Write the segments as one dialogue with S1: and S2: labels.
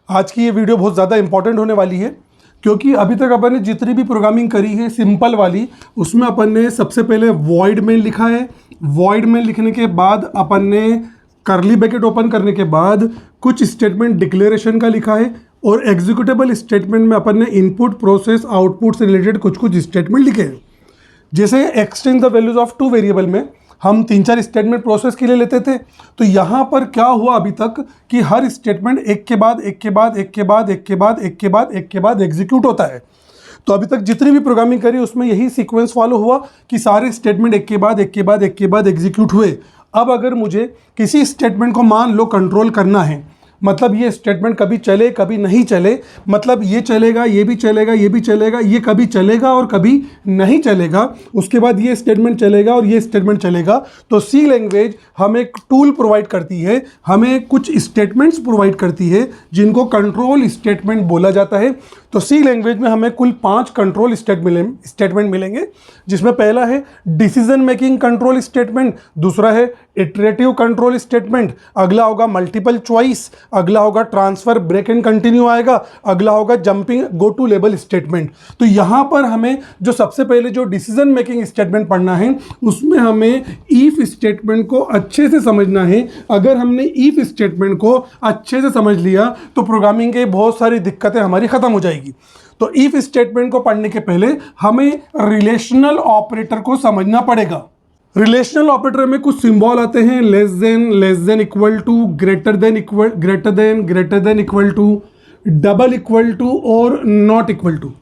S1: आज की ये वीडियो बहुत ज़्यादा इंपॉर्टेंट होने वाली है, क्योंकि अभी तक अपन ने जितनी भी प्रोग्रामिंग करी है सिंपल वाली, उसमें अपन ने सबसे पहले वॉइड मेन लिखा है। वॉइड मेन लिखने के बाद अपन ने करली ब्रैकेट ओपन करने के बाद कुछ स्टेटमेंट डिक्लेरेशन का लिखा है, और एग्जीक्यूटेबल स्टेटमेंट में अपन ने इनपुट प्रोसेस आउटपुट से रिलेटेड कुछ कुछ स्टेटमेंट लिखे हैं। जैसे extend the values of two variable में हम 3-4 स्टेटमेंट प्रोसेस के लिए लेते थे, तो यहाँ पर क्या हुआ अभी तक कि हर स्टेटमेंट एक के बाद एक के बाद एक के बाद एक के बाद एक के बाद एक के बाद एग्जीक्यूट होता है। तो अभी तक जितनी भी प्रोग्रामिंग करी उसमें यही सीक्वेंस फॉलो हुआ कि सारे स्टेटमेंट एक के बाद एक के बाद एक के बाद एग्जीक्यूट हुए। अब अगर मुझे किसी स्टेटमेंट को मान लो कंट्रोल करना है, मतलब ये स्टेटमेंट कभी चले कभी नहीं चले, मतलब ये चलेगा ये भी चलेगा ये भी चलेगा, ये कभी चलेगा और कभी नहीं चलेगा, उसके बाद ये स्टेटमेंट चलेगा और ये स्टेटमेंट चलेगा, तो सी लैंग्वेज हमें एक टूल प्रोवाइड करती है, हमें कुछ स्टेटमेंट्स प्रोवाइड करती है जिनको कंट्रोल स्टेटमेंट बोला जाता है। तो सी लैंग्वेज में हमें कुल 5 कंट्रोल स्टेटमेंट मिलेंगे, जिसमें पहला है डिसीजन मेकिंग कंट्रोल स्टेटमेंट, दूसरा है इटरेटिव कंट्रोल स्टेटमेंट, अगला होगा मल्टीपल चॉइस, अगला होगा ट्रांसफर ब्रेक एंड कंटिन्यू आएगा, अगला होगा jumping go to label statement. तो यहाँ पर हमें जो सबसे पहले जो डिसीजन मेकिंग स्टेटमेंट पढ़ना है, उसमें हमें ईफ स्टेटमेंट को अच्छे से समझना है। अगर हमने ईफ स्टेटमेंट को अच्छे से समझ लिया तो प्रोग्रामिंग के बहुत सारी दिक्कतें हमारी खत्म हो जाएगी। तो ईफ स्टेटमेंट को पढ़ने के पहले हमें रिलेशनल ऑपरेटर को समझना पड़ेगा। रिलेशनल ऑपरेटर में कुछ सिंबल आते हैं, less than equal to, greater than equal to, double equal to और नॉट इक्वल टू।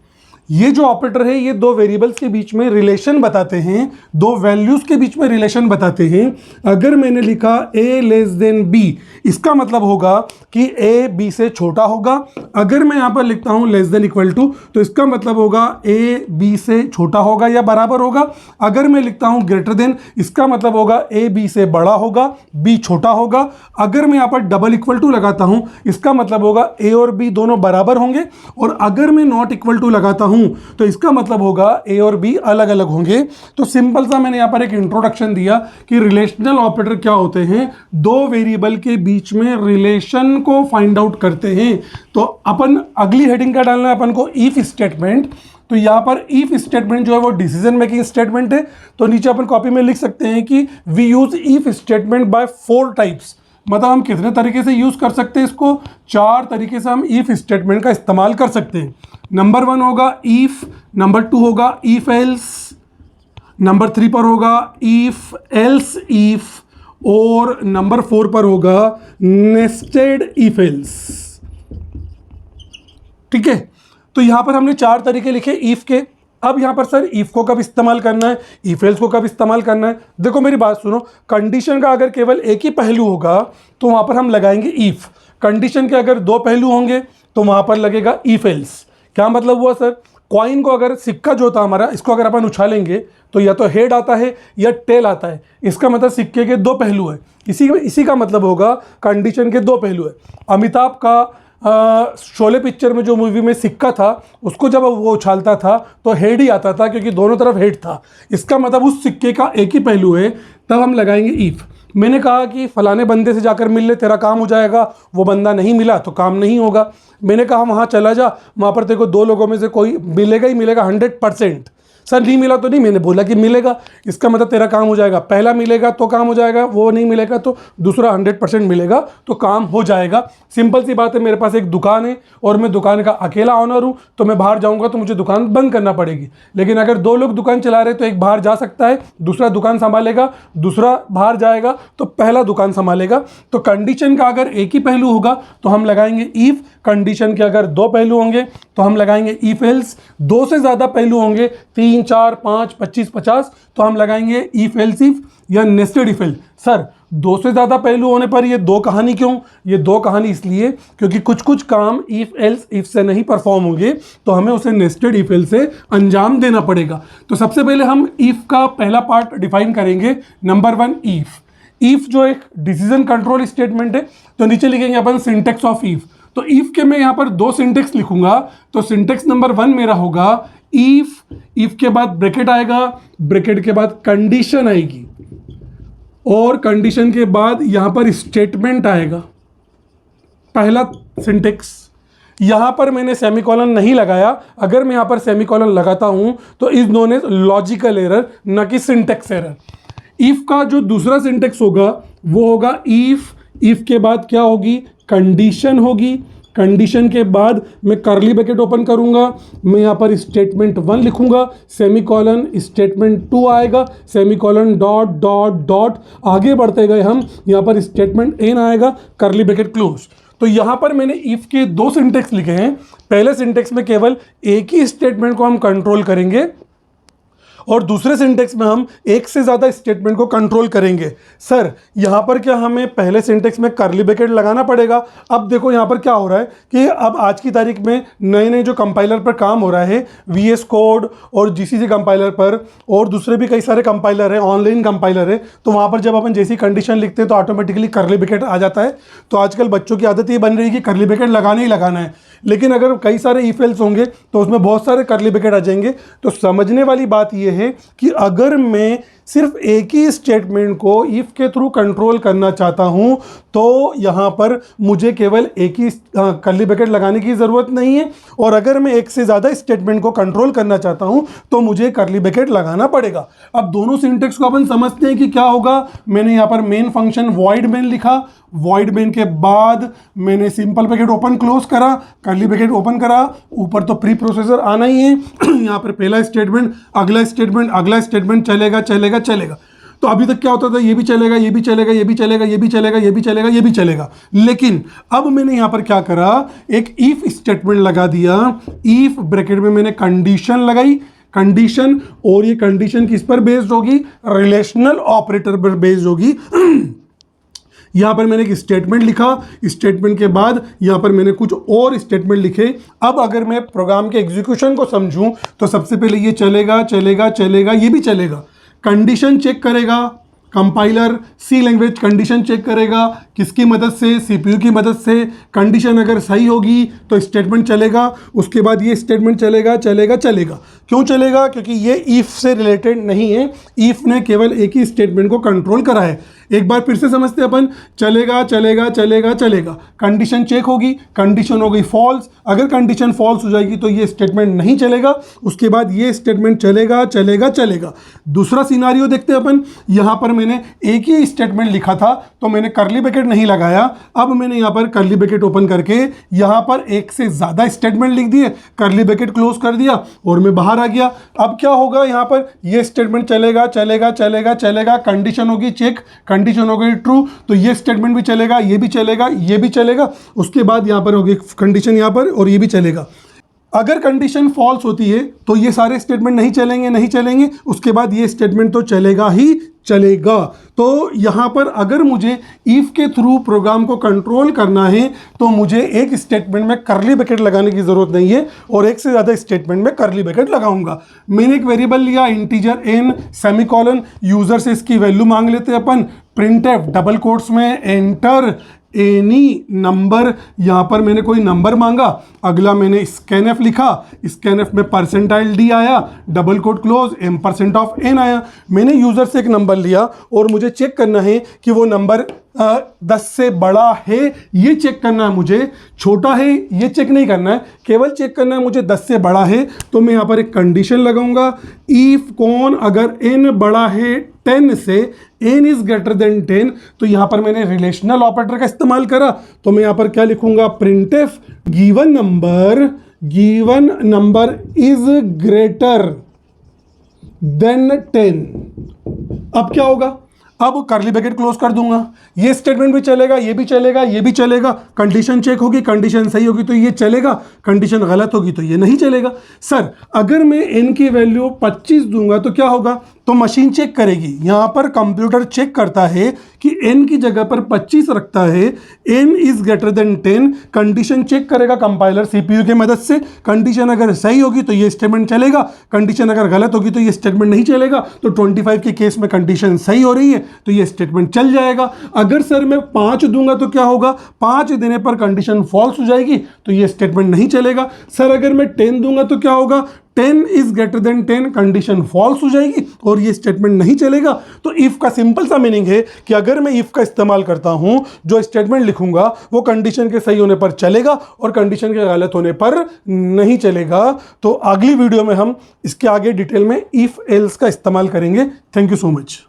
S1: ये जो ऑपरेटर है ये दो वेरिएबल्स के बीच में रिलेशन बताते हैं, दो वैल्यूज के बीच में रिलेशन बताते हैं। अगर मैंने लिखा a लेस देन b, इसका मतलब होगा कि a b से छोटा होगा। अगर मैं यहाँ पर लिखता हूँ लेस देन इक्वल टू, तो इसका मतलब होगा a b से छोटा होगा या बराबर होगा। अगर मैं लिखता हूँ ग्रेटर देन, इसका मतलब होगा a b से बड़ा होगा, b छोटा होगा। अगर मैं यहाँ पर डबल इक्वल टू लगाता हूँ, इसका मतलब होगा a और b दोनों बराबर होंगे। और अगर मैं नॉट इक्वल टू लगाता हूँ तो इसका मतलब होगा a और b अलग अलग होंगे। तो सिंपल सा मैंने यहाँ पर एक इंट्रोडक्शन दिया कि रिलेशनल ऑपरेटर क्या होते हैं, दो वेरिएबल के बीच में रिलेशन को फाइंड आउट करते हैं। तो अपन अगली हेडिंग का डालना है अपन को ईफ स्टेटमेंट। तो यहाँ पर ईफ स्टेटमेंट जो है वो डिसीजन मेकिंग स्टेटमेंट है। तो नीचे अपन कॉपी में लिख सकते हैं कि we use if statement by 4 types. मतलब हम कितने तरीके से यूज़ कर सकते हैं इसको, 4 तरीके से हम ईफ स्टेटमेंट का इस्तेमाल कर सकते हैं। नंबर 1 होगा ईफ, नंबर 2 होगा ईफ एल्स, नंबर 3 पर होगा ईफ एल्स ईफ, और नंबर 4 पर होगा नेस्टेड ईफ एल्स। ठीक है, तो यहां पर हमने 4 तरीके लिखे ईफ के। अब यहाँ पर सर ईफ को कब इस्तेमाल करना है, ईफ एल्स को कब इस्तेमाल करना है। देखो मेरी बात सुनो, कंडीशन का अगर केवल एक ही पहलू होगा तो वहाँ पर हम लगाएंगे ईफ। कंडीशन के अगर 2 पहलू होंगे तो वहाँ पर लगेगा ईफ एल्स। क्या मतलब हुआ सर, कॉइन को अगर सिक्का जो होता हमारा, इसको अगर अपन उछालेंगे तो या तो हेड आता है या टेल आता है। इसका मतलब सिक्के के 2 पहलू है। इसी का मतलब होगा कंडीशन के 2 पहलू है। अमिताभ का शोले पिक्चर में जो मूवी में सिक्का था, उसको जब वो उछालता था तो हेड ही आता था, क्योंकि दोनों तरफ हेड था। इसका मतलब उस सिक्के का एक ही पहलू है, तब हम लगाएंगे ईफ। मैंने कहा कि फलाने बंदे से जाकर मिल ले, तेरा काम हो जाएगा। वो बंदा नहीं मिला तो काम नहीं होगा। मैंने कहा वहाँ चला जा, वहाँ पर तेरे को 2 लोगों में से कोई मिलेगा ही मिलेगा 100%। सर नहीं मिला तो नहीं, मैंने बोला कि मिलेगा, इसका मतलब तेरा काम हो जाएगा। पहला मिलेगा तो काम हो जाएगा, वो नहीं मिलेगा तो दूसरा 100% मिलेगा तो काम हो जाएगा। सिंपल सी बात है, मेरे पास एक दुकान है और मैं दुकान का अकेला ऑनर हूँ, तो मैं बाहर जाऊँगा तो मुझे दुकान बंद करना पड़ेगी। लेकिन अगर 2 लोग दुकान चला रहे तो एक बाहर जा सकता है, दूसरा दुकान संभालेगा, दूसरा बाहर जाएगा तो पहला दुकान संभालेगा। तो कंडीशन का अगर एक ही पहलू होगा तो हम लगाएंगे ईफ। कंडीशन के अगर 2 पहलू होंगे तो हम लगाएंगे ईफ एल्स। 2 से ज़्यादा पहलू होंगे, 3, 4, 5, 25, 50, तो हम लगाएंगे ईफ एल्स ईफ या नेस्टेड इफ एल्स। सर 2 से ज़्यादा पहलू होने पर ये 2 कहानी क्यों? ये 2 कहानी इसलिए क्योंकि कुछ काम इफ एल्स इफ से नहीं परफॉर्म होंगे, तो हमें उसे नेस्टेड इफ एल्स से अंजाम देना पड़ेगा। तो सबसे पहले हम इफ का पहला पार्ट डिफाइन करेंगे। Number 1 if. ईफ जो एक डिसीजन कंट्रोल स्टेटमेंट है, तो नीचे लिखेंगे अपन सिंटेक्स ऑफ ईफ। तो ईफ के मैं यहाँ पर 2 सिंटेक्स लिखूंगा। तो सिंटेक्स नंबर 1 मेरा होगा ईफ के बाद ब्रैकेट आएगा, ब्रैकेट के बाद कंडीशन आएगी, और कंडीशन के बाद यहाँ पर स्टेटमेंट आएगा। पहला सिंटेक्स। यहां पर मैंने सेमीकोलन नहीं लगाया। अगर मैं यहां पर सेमीकोलन लगाता हूं तो is known as logical error, न कि सिंटेक्स एरर। इफ का जो दूसरा सिंटेक्स होगा वो होगा इफ के बाद क्या होगी, कंडीशन होगी। कंडीशन के बाद मैं करली ब्रैकेट ओपन करूंगा, मैं यहाँ पर स्टेटमेंट 1 लिखूंगा, सेमीकोलन स्टेटमेंट 2 आएगा, सेमीकोलन डॉट डॉट डॉट, आगे बढ़ते गए हम यहाँ पर स्टेटमेंट n आएगा, करली ब्रैकेट क्लोज। तो यहाँ पर मैंने इफ के 2 सिंटेक्स लिखे हैं। पहले सिंटेक्स में केवल एक ही स्टेटमेंट को हम कंट्रोल करेंगे और दूसरे सिंटेक्स में हम एक से ज़्यादा स्टेटमेंट को कंट्रोल करेंगे। सर यहाँ पर क्या हमें पहले सिंटेक्स में करली ब्रैकेट लगाना पड़ेगा? अब देखो यहाँ पर क्या हो रहा है कि अब आज की तारीख में नए नए जो कंपाइलर पर काम हो रहा है, VS कोड और GCC कंपाइलर पर, और दूसरे भी कई सारे कंपाइलर हैं, ऑनलाइन कंपाइलर है, तो वहाँ पर जब अपन जैसी कंडीशन लिखते हैं तो ऑटोमेटिकली करली ब्रैकेट आ जाता है। तो आजकल बच्चों की आदत ये बन रही है कि करली ब्रैकेट लगाना ही लगाना है, लेकिन अगर कई सारे इफ एल्स होंगे तो उसमें बहुत सारे करली ब्रैकेट आ जाएंगे। तो समझने वाली बात यह है कि अगर मैं सिर्फ एक ही स्टेटमेंट को इफ के थ्रू कंट्रोल करना चाहता हूं तो यहां पर मुझे केवल एक ही करली ब्रैकेट लगाने की ज़रूरत नहीं है, और अगर मैं एक से ज़्यादा स्टेटमेंट को कंट्रोल करना चाहता हूं तो मुझे करली ब्रैकेट लगाना पड़ेगा। अब दोनों सिंटेक्स को अपन समझते हैं कि क्या होगा। मैंने यहां पर मेन फंक्शन वॉइड मेन लिखा, वॉइड मेन के बाद मैंने सिंपल ब्रैकेट ओपन क्लोज करा, करली ब्रैकेट ओपन करा, ऊपर तो प्री प्रोसेसर आना ही है। यहाँ पर पहला स्टेटमेंट, अगला स्टेटमेंट, अगला स्टेटमेंट चलेगा चलेगा चलेगा। तो अभी तक क्या होता था, ये भी चलेगा, ये भी चलेगा, ये भी चलेगा, ये भी चलेगा, ये भी चलेगा, ये भी चलेगा। लेकिन अब मैंने यहाँ पर क्या करा, एक इफ स्टेटमेंट लगा दिया। इफ ब्रैकेट में मैंने कंडीशन लगाई, कंडीशन, और ये कंडीशन किस पर बेस्ड होगी, रिलेशनल ऑपरेटर पर बेस्ड होगी। यहां पर मैंने एक स्टेटमेंट लिखा, स्टेटमेंट के बाद यहां पर मैंने कुछ और स्टेटमेंट लिखे। अब अगर मैं प्रोग्राम के एग्जीक्यूशन को समझूं तो सबसे पहले ये चलेगा चलेगा चलेगा, ये भी चलेगा। कंडीशन चेक करेगा कंपाइलर, सी लैंग्वेज कंडीशन चेक करेगा, किसकी मदद से, CPU की मदद से। कंडीशन अगर सही होगी तो स्टेटमेंट चलेगा, उसके बाद ये स्टेटमेंट चलेगा चलेगा चलेगा। क्यों चलेगा? क्योंकि ये इफ से रिलेटेड नहीं है, इफ ने केवल एक ही स्टेटमेंट को कंट्रोल करा है। एक बार फिर से समझते अपन, चलेगा चलेगा चलेगा चलेगा। कंडीशन चेक होगी, कंडीशन हो गई फॉल्स, अगर कंडीशन फॉल्स हो जाएगी तो ये स्टेटमेंट नहीं चलेगा, उसके बाद ये स्टेटमेंट चलेगा चलेगा चलेगा। दूसरा सिनारियो देखते हैं अपन। यहां पर मैंने एक ही स्टेटमेंट लिखा था तो मैंने करली ब्रैकेट नहीं लगाया। अब मैंने यहां पर करली ब्रैकेट ओपन करके यहां पर एक से ज्यादा स्टेटमेंट लिख दिए, करली ब्रैकेट क्लोज कर दिया और मैं बाहर आ गया। अब क्या होगा, यहां पर ये स्टेटमेंट चलेगा चलेगा चलेगा चलेगा, कंडीशन होगी चेक, कंडीशन हो गई ट्रू, तो ये स्टेटमेंट भी चलेगा, ये भी चलेगा, ये भी चलेगा। उसके बाद यहां पर होगी कंडीशन यहां पर, और ये भी चलेगा। अगर कंडीशन फॉल्स होती है तो ये सारे स्टेटमेंट नहीं चलेंगे, नहीं चलेंगे, उसके बाद ये स्टेटमेंट तो चलेगा ही चलेगा। तो यहां पर अगर मुझे इफ के थ्रू प्रोग्राम को कंट्रोल करना है तो मुझे एक स्टेटमेंट में करली ब्रैकेट लगाने की जरूरत नहीं है, और एक से ज्यादा स्टेटमेंट में करली ब्रैकेट लगाऊंगा। मैंने एक वेरिएबल लिया इंटीजर n, सेमीकोलन, यूजर से इसकी वैल्यू मांग लेते हैं अपन, प्रिंटफ डबल कोट्स में एंटर एनी नंबर, यहां पर मैंने कोई नंबर मांगा। अगला मैंने स्कैनएफ लिखा, स्कैनएफ में %d आया, डबल कोट क्लोज, m% आया। मैंने यूजर से एक नंबर लिया और मुझे चेक करना है कि वो नंबर 10 से बड़ा है, ये चेक करना है मुझे, छोटा है ये चेक नहीं करना है, केवल चेक करना है मुझे 10 से बड़ा है। तो मैं यहाँ पर एक कंडीशन लगाऊंगा, इफ कौन अगर n बड़ा है 10 से, n इज ग्रेटर देन 10, तो यहाँ पर मैंने रिलेशनल ऑपरेटर का इस्तेमाल करा। तो मैं यहाँ पर क्या लिखूंगा, printf given number is greater than 10। अब क्या होगा, अब करली ब्रैकेट क्लोज कर दूंगा, ये स्टेटमेंट भी चलेगा, ये भी चलेगा, ये भी चलेगा। कंडीशन चेक होगी, कंडीशन सही होगी तो ये चलेगा, कंडीशन गलत होगी तो ये नहीं चलेगा। सर अगर मैं n की वैल्यू 25 दूंगा तो क्या होगा, तो मशीन चेक करेगी। यहां पर कंप्यूटर चेक करता है कि n की जगह पर 25 रखता है, n is greater than 10, condition check करेगा कंपाइलर CPU की मदद से। कंडीशन अगर सही होगी तो ये स्टेटमेंट चलेगा, कंडीशन अगर गलत होगी तो ये स्टेटमेंट नहीं चलेगा। तो 25 के केस में कंडीशन सही हो रही है तो ये स्टेटमेंट चल जाएगा। अगर सर मैं 5 दूंगा तो क्या होगा, 5 देने पर कंडीशन फॉल्स हो जाएगी तो ये स्टेटमेंट नहीं चलेगा। सर अगर मैं 10 दूंगा तो क्या होगा, 10 is greater than 10 condition false हो जाएगी और ये स्टेटमेंट नहीं चलेगा। तो इफ का सिंपल सा मीनिंग है कि अगर मैं इफ का इस्तेमाल करता हूं, जो स्टेटमेंट लिखूंगा वो कंडीशन के सही होने पर चलेगा और कंडीशन के गलत होने पर नहीं चलेगा। तो अगली वीडियो में हम इसके आगे डिटेल में इफ एल्स का इस्तेमाल करेंगे। Thank you so much.